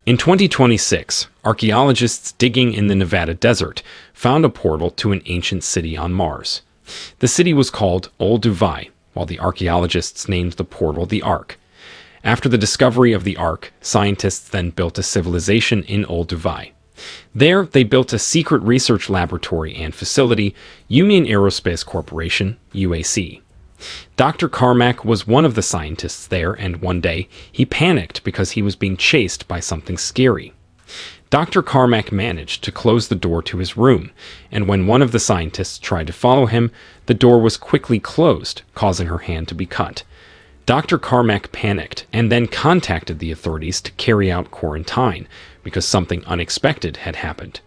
In 2026, archaeologists digging in the Nevada desert found a portal to an ancient city on Mars. The city was called Olduvai, while the archaeologists named the portal the Ark. After the discovery of the Ark, scientists then built a civilization in Olduvai. There, they built a secret research laboratory and facility, Union Aerospace Corporation, UAC. Dr. Carmack was one of the scientists there, and one day, he panicked because he was being chased by something scary. Dr. Carmack managed to close the door to his room, and when one of the scientists tried to follow him, the door was quickly closed, causing her hand to be cut. Dr. Carmack panicked and then contacted the authorities to carry out quarantine because something unexpected had happened.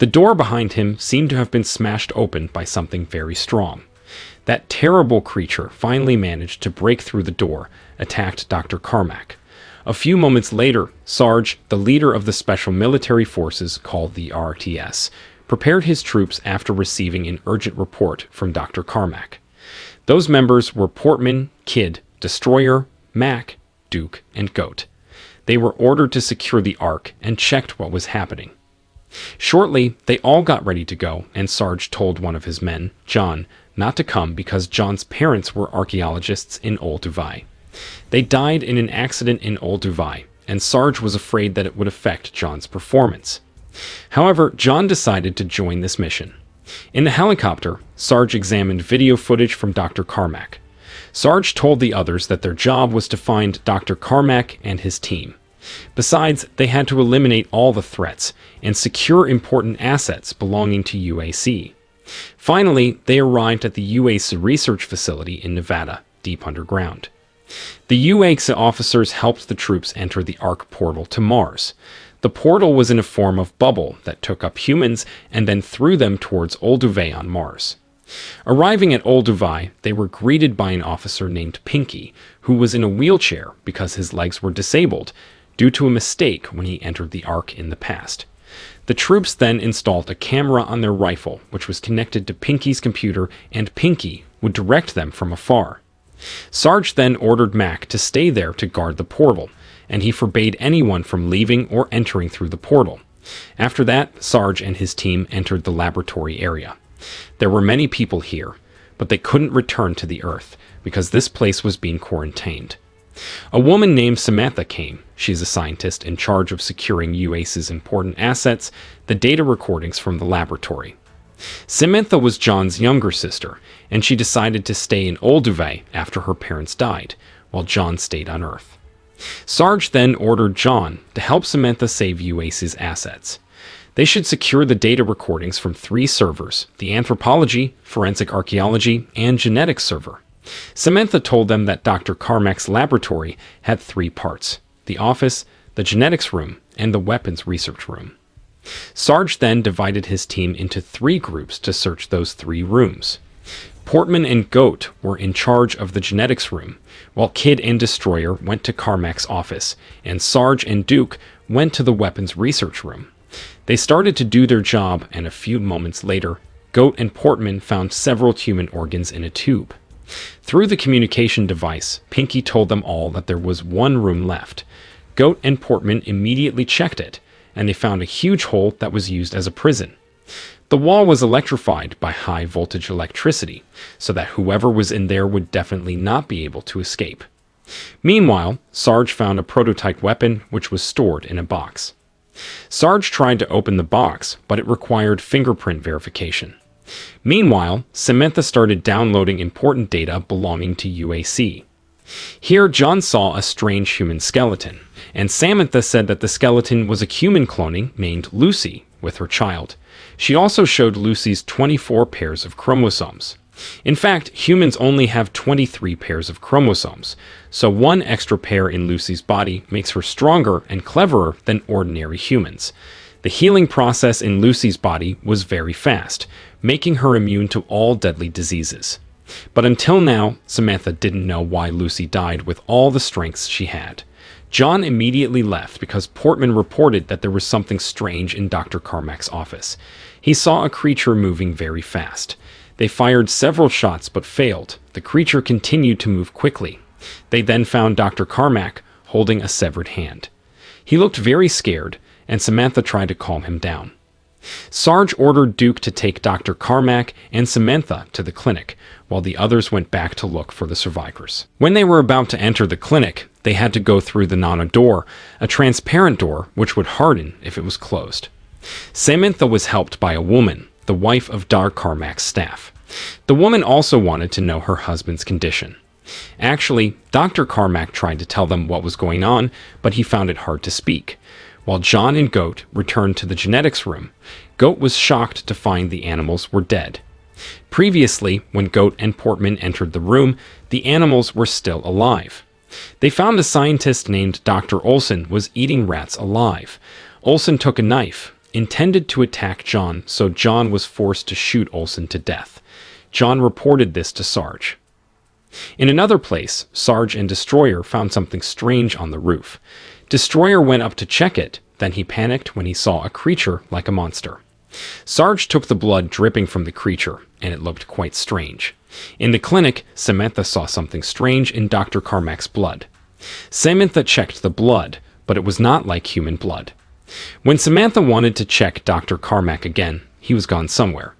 The door behind him seemed to have been smashed open by something very strong. That terrible creature finally managed to break through the door, attacked Dr. Carmack. A few moments later, Sarge, the leader of the Special Military Forces called the RTS, prepared his troops after receiving an urgent report from Dr. Carmack. Those members were Portman, Kidd, Destroyer, Mac, Duke, and Goat. They were ordered to secure the Ark and checked what was happening. Shortly, they all got ready to go, and Sarge told one of his men, John, not to come because John's parents were archaeologists in Olduvai. They died in an accident in Olduvai, and Sarge was afraid that it would affect John's performance. However, John decided to join this mission. In the helicopter, Sarge examined video footage from Dr. Carmack. Sarge told the others that their job was to find Dr. Carmack and his team. Besides, they had to eliminate all the threats and secure important assets belonging to UAC. Finally, they arrived at the UAC research facility in Nevada, deep underground. The UAC officers helped the troops enter the Ark portal to Mars. The portal was in a form of bubble that took up humans and then threw them towards Olduvai on Mars. Arriving at Olduvai, they were greeted by an officer named Pinky, who was in a wheelchair because his legs were disabled due to a mistake when he entered the Ark in the past. The troops then installed a camera on their rifle, which was connected to Pinky's computer, and Pinky would direct them from afar. Sarge then ordered Mac to stay there to guard the portal, and he forbade anyone from leaving or entering through the portal. After that, Sarge and his team entered the laboratory area. There were many people here, but they couldn't return to the Earth because this place was being quarantined. A woman named Samantha came. She's a scientist in charge of securing UAC's important assets, the data recordings from the laboratory. Samantha was John's younger sister, and she decided to stay in Olduvai after her parents died, while John stayed on Earth. Sarge then ordered John to help Samantha save UAC's assets. They should secure the data recordings from 3 servers: the anthropology, forensic archaeology, and genetics server. Samantha told them that Dr. Carmack's laboratory had 3 parts: the office, the genetics room, and the weapons research room. Sarge then divided his team into 3 groups to search those 3 rooms. Portman and Goat were in charge of the genetics room, while Kidd and Destroyer went to Carmack's office, and Sarge and Duke went to the weapons research room. They started to do their job, and a few moments later, Goat and Portman found several human organs in a tube. Through the communication device, Pinky told them all that there was 1 room left. Goat and Portman immediately checked it, and they found a huge hole that was used as a prison. The wall was electrified by high-voltage electricity, so that whoever was in there would definitely not be able to escape. Meanwhile, Sarge found a prototype weapon which was stored in a box. Sarge tried to open the box, but it required fingerprint verification. Meanwhile, Samantha started downloading important data belonging to UAC. Here, John saw a strange human skeleton, and Samantha said that the skeleton was a human cloning named Lucy with her child. She also showed Lucy's 24 pairs of chromosomes. In fact, humans only have 23 pairs of chromosomes, so 1 extra pair in Lucy's body makes her stronger and cleverer than ordinary humans. The healing process in Lucy's body was very fast, making her immune to all deadly diseases. But until now, Samantha didn't know why Lucy died with all the strengths she had. John immediately left because Portman reported that there was something strange in Dr. Carmack's office. He saw a creature moving very fast. They fired several shots but failed. The creature continued to move quickly. They then found Dr. Carmack holding a severed hand. He looked very scared, and Samantha tried to calm him down. Sarge ordered Duke to take Dr. Carmack and Samantha to the clinic, while the others went back to look for the survivors. When they were about to enter the clinic, they had to go through the nano door, a transparent door which would harden if it was closed. Samantha was helped by a woman, the wife of Dr. Carmack's staff. The woman also wanted to know her husband's condition. Actually, Dr. Carmack tried to tell them what was going on, but he found it hard to speak. While John and Goat returned to the genetics room, Goat was shocked to find the animals were dead. Previously, when Goat and Portman entered the room, the animals were still alive. They found a scientist named Dr. Olson was eating rats alive. Olson took a knife, intended to attack John, so John was forced to shoot Olson to death. John reported this to Sarge. In another place, Sarge and Destroyer found something strange on the roof. Destroyer went up to check it, then he panicked when he saw a creature like a monster. Sarge took the blood dripping from the creature, and it looked quite strange. In the clinic, Samantha saw something strange in Dr. Carmack's blood. Samantha checked the blood, but it was not like human blood. When Samantha wanted to check Dr. Carmack again, he was gone somewhere.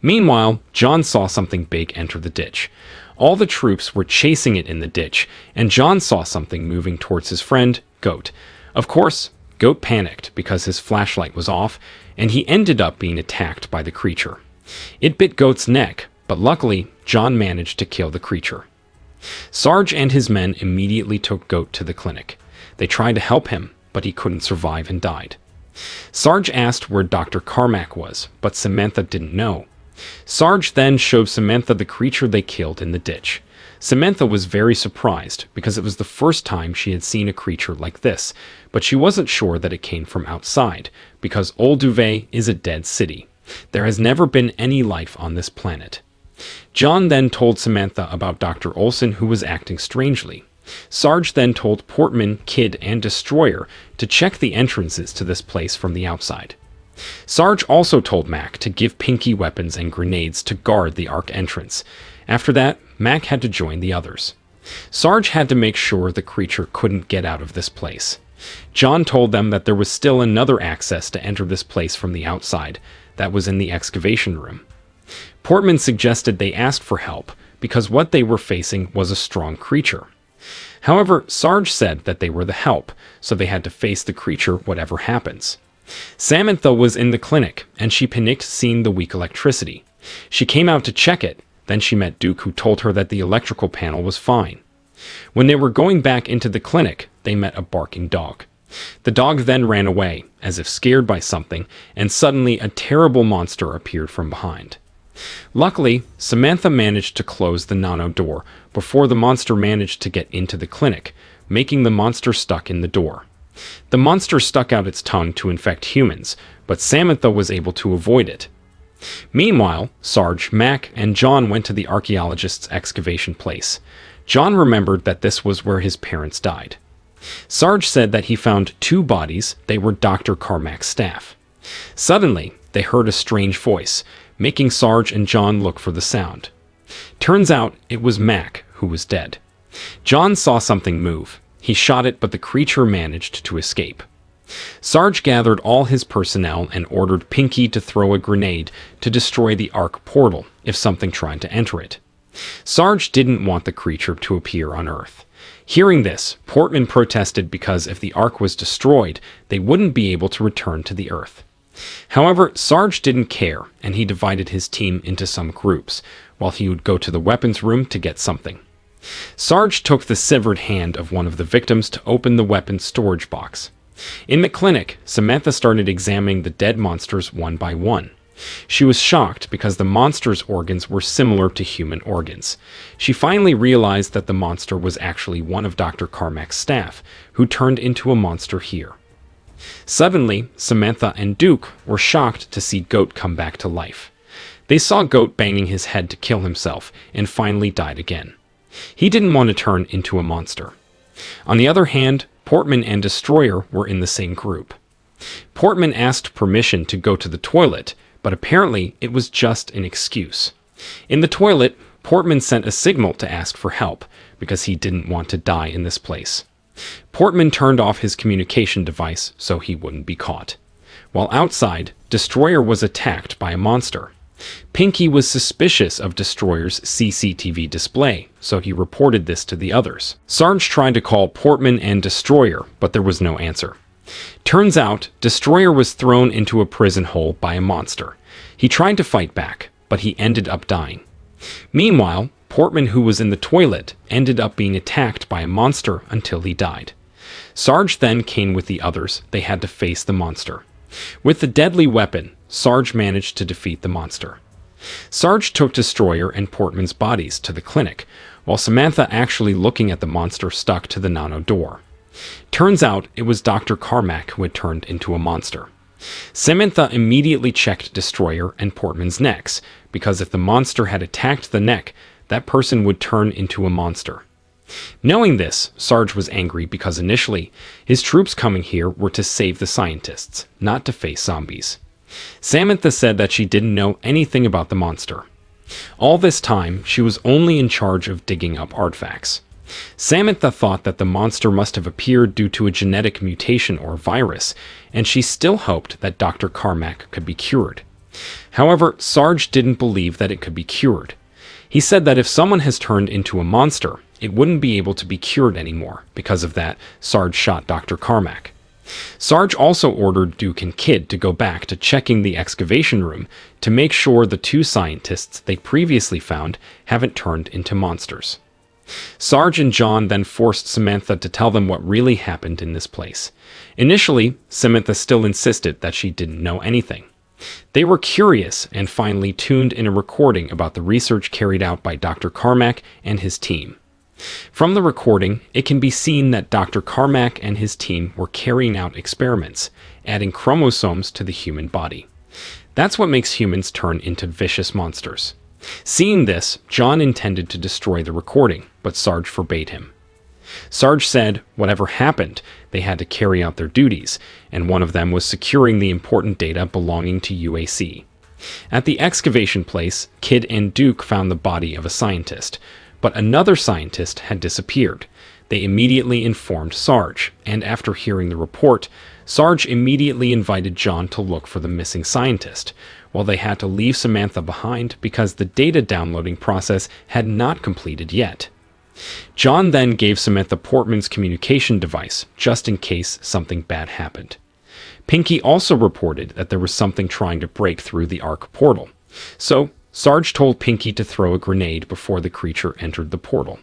Meanwhile, John saw something big enter the ditch. All the troops were chasing it in the ditch, and John saw something moving towards his friend, Goat. Of course, Goat panicked because his flashlight was off, and he ended up being attacked by the creature. It bit Goat's neck, but luckily, John managed to kill the creature. Sarge and his men immediately took Goat to the clinic. They tried to help him, but he couldn't survive and died. Sarge asked where Dr. Carmack was, but Samantha didn't know. Sarge then showed Samantha the creature they killed in the ditch. Samantha was very surprised because it was the first time she had seen a creature like this, but she wasn't sure that it came from outside, because Old Duvet is a dead city. There has never been any life on this planet. John then told Samantha about Dr. Olson, who was acting strangely. Sarge then told Portman, Kid, and Destroyer to check the entrances to this place from the outside. Sarge also told Mac to give Pinky weapons and grenades to guard the Ark entrance. After that, Mac had to join the others. Sarge had to make sure the creature couldn't get out of this place. John told them that there was still another access to enter this place from the outside. That was in the excavation room. Portman suggested they ask for help because what they were facing was a strong creature. However, Sarge said that they were the help, so they had to face the creature whatever happens. Samantha was in the clinic, and she panicked seeing the weak electricity. She came out to check it, then she met Duke, who told her that the electrical panel was fine. When they were going back into the clinic, they met a barking dog. The dog then ran away, as if scared by something, and suddenly a terrible monster appeared from behind. Luckily, Samantha managed to close the nano door before the monster managed to get into the clinic, making the monster stuck in the door. The monster stuck out its tongue to infect humans, but Samantha was able to avoid it. Meanwhile, Sarge, Mac, and John went to the archaeologist's excavation place. John remembered that this was where his parents died. Sarge said that he found 2 bodies. They were Dr. Carmack's staff. Suddenly, they heard a strange voice, making Sarge and John look for the sound. Turns out it was Mac, who was dead. John saw something move. He shot it, but the creature managed to escape. Sarge gathered all his personnel and ordered Pinky to throw a grenade to destroy the Ark portal if something tried to enter it. Sarge didn't want the creature to appear on Earth. Hearing this, Portman protested because if the Ark was destroyed, they wouldn't be able to return to the Earth. However, Sarge didn't care, and he divided his team into some groups, while he would go to the weapons room to get something. Sarge took the severed hand of one of the victims to open the weapons storage box. In the clinic, Samantha started examining the dead monsters one by one. She was shocked because the monster's organs were similar to human organs. She finally realized that the monster was actually one of Dr. Carmack's staff, who turned into a monster here. Suddenly, Samantha and Duke were shocked to see Goat come back to life. They saw Goat banging his head to kill himself and finally died again. He didn't want to turn into a monster. On the other hand, Portman and Destroyer were in the same group. Portman asked permission to go to the toilet, but apparently it was just an excuse. In the toilet, Portman sent a signal to ask for help, because he didn't want to die in this place. Portman turned off his communication device so he wouldn't be caught. While outside, Destroyer was attacked by a monster. Pinky was suspicious of Destroyer's CCTV display, so he reported this to the others. Sarge tried to call Portman and Destroyer, but there was no answer. Turns out, Destroyer was thrown into a prison hole by a monster. He tried to fight back, but he ended up dying. Meanwhile, Portman, who was in the toilet, ended up being attacked by a monster until he died. Sarge then came with the others. They had to face the monster. With the deadly weapon, Sarge managed to defeat the monster. Sarge took Destroyer and Portman's bodies to the clinic, while Samantha, actually looking at the monster, stuck to the nano door. Turns out it was Dr. Carmack who had turned into a monster. Samantha immediately checked Destroyer and Portman's necks, because if the monster had attacked the neck, that person would turn into a monster. Knowing this, Sarge was angry because initially, his troops coming here were to save the scientists, not to face zombies. Samantha said that she didn't know anything about the monster. All this time, she was only in charge of digging up artifacts. Samantha thought that the monster must have appeared due to a genetic mutation or virus, and she still hoped that Dr. Carmack could be cured. However, Sarge didn't believe that it could be cured. He said that if someone has turned into a monster, it wouldn't be able to be cured anymore. Because of that, Sarge shot Dr. Carmack. Sarge also ordered Duke and Kid to go back to checking the excavation room to make sure the two scientists they previously found haven't turned into monsters. Sarge and John then forced Samantha to tell them what really happened in this place. Initially, Samantha still insisted that she didn't know anything. They were curious and finally tuned in a recording about the research carried out by Dr. Carmack and his team. From the recording, it can be seen that Dr. Carmack and his team were carrying out experiments, adding chromosomes to the human body. That's what makes humans turn into vicious monsters. Seeing this, John intended to destroy the recording, but Sarge forbade him. Sarge said whatever happened, they had to carry out their duties, and one of them was securing the important data belonging to UAC. At the excavation place, Kid and Duke found the body of a scientist, but another scientist had disappeared. They immediately informed Sarge, and after hearing the report, Sarge immediately invited John to look for the missing scientist, while they had to leave Samantha behind because the data downloading process had not completed yet. John then gave Samantha Portman's communication device, just in case something bad happened. Pinky also reported that there was something trying to break through the Ark portal, so Sarge told Pinky to throw a grenade before the creature entered the portal.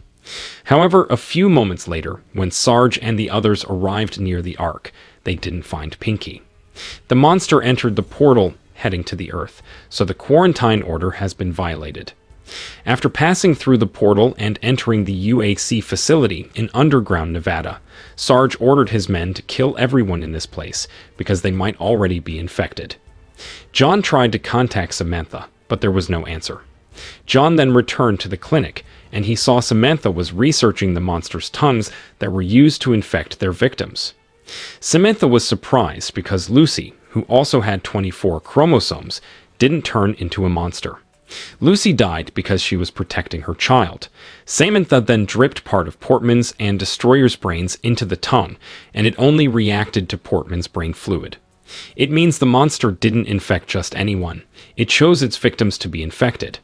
However, a few moments later, when Sarge and the others arrived near the Ark, they didn't find Pinky. The monster entered the portal, heading to the Earth, so the quarantine order has been violated. After passing through the portal and entering the UAC facility in underground Nevada, Sarge ordered his men to kill everyone in this place because they might already be infected. John tried to contact Samantha, but there was no answer. John then returned to the clinic, and he saw Samantha was researching the monster's tongues that were used to infect their victims. Samantha was surprised because Lucy, who also had 24 chromosomes, didn't turn into a monster. Lucy died because she was protecting her child. Samantha then dripped part of Portman's and Destroyer's brains into the tongue, and it only reacted to Portman's brain fluid. It means the monster didn't infect just anyone. It chose its victims to be infected.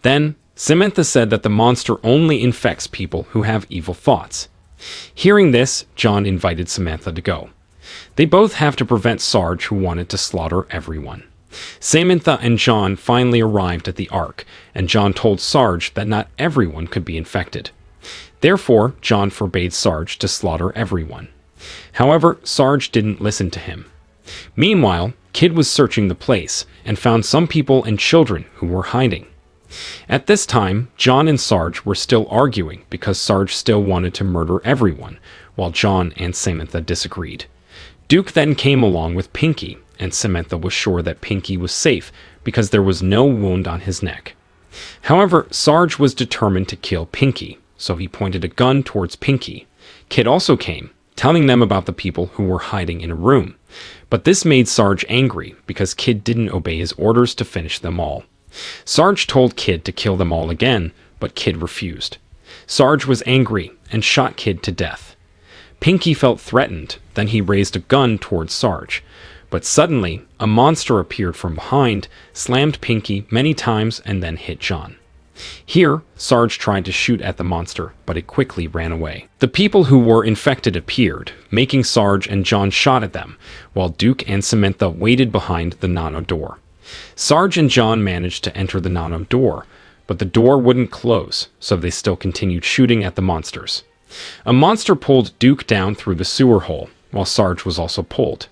Then, Samantha said that the monster only infects people who have evil thoughts. Hearing this, John invited Samantha to go. They both have to prevent Sarge, who wanted to slaughter everyone. Samantha and John finally arrived at the Ark, and John told Sarge that not everyone could be infected. Therefore, John forbade Sarge to slaughter everyone. However, Sarge didn't listen to him. Meanwhile, Kid was searching the place and found some people and children who were hiding. At this time, John and Sarge were still arguing because Sarge still wanted to murder everyone, while John and Samantha disagreed. Duke then came along with Pinky, and Samantha was sure that Pinky was safe because there was no wound on his neck. However, Sarge was determined to kill Pinky, so he pointed a gun towards Pinky. Kid also came, telling them about the people who were hiding in a room. But this made Sarge angry because Kid didn't obey his orders to finish them all. Sarge told Kid to kill them all again, but Kid refused. Sarge was angry and shot Kid to death. Pinky felt threatened, then he raised a gun towards Sarge. But suddenly, a monster appeared from behind, slammed Pinky many times, and then hit John. Here, Sarge tried to shoot at the monster, but it quickly ran away. The people who were infected appeared, making Sarge and John shot at them, while Duke and Samantha waited behind the nano door. Sarge and John managed to enter the nano door, but the door wouldn't close, so they still continued shooting at the monsters. A monster pulled Duke down through the sewer hole, while Sarge was also pulled.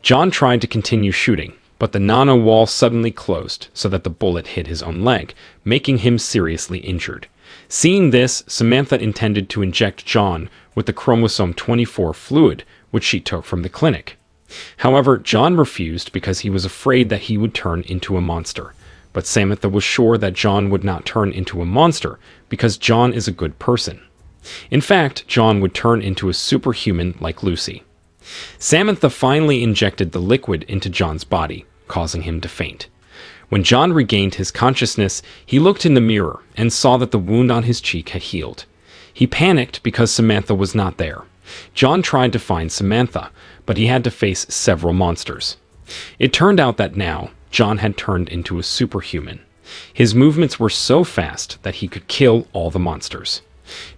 John tried to continue shooting, but the nano wall suddenly closed so that the bullet hit his own leg, making him seriously injured. Seeing this, Samantha intended to inject John with the chromosome 24 fluid, which she took from the clinic. However, John refused because he was afraid that he would turn into a monster. But Samantha was sure that John would not turn into a monster because John is a good person. In fact, John would turn into a superhuman like Lucy. Samantha finally injected the liquid into John's body, causing him to faint. When John regained his consciousness, he looked in the mirror and saw that the wound on his cheek had healed. He panicked because Samantha was not there. John tried to find Samantha, but he had to face several monsters. It turned out that now, John had turned into a superhuman. His movements were so fast that he could kill all the monsters.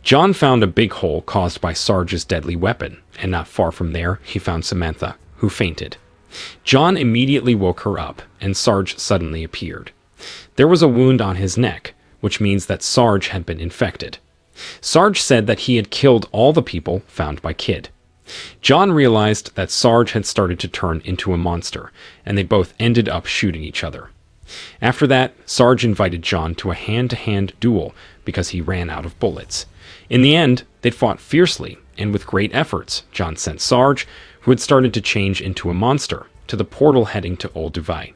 John found a big hole caused by Sarge's deadly weapon, and not far from there, he found Samantha, who fainted. John immediately woke her up, and Sarge suddenly appeared. There was a wound on his neck, which means that Sarge had been infected. Sarge said that he had killed all the people found by Kid. John realized that Sarge had started to turn into a monster, and they both ended up shooting each other. After that, Sarge invited John to a hand-to-hand duel because he ran out of bullets. In the end, they fought fiercely, and with great efforts, John sent Sarge, who had started to change into a monster, to the portal heading to Old Dubai.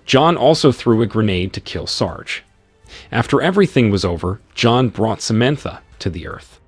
John also threw a grenade to kill Sarge. After everything was over, John brought Samantha to the Earth.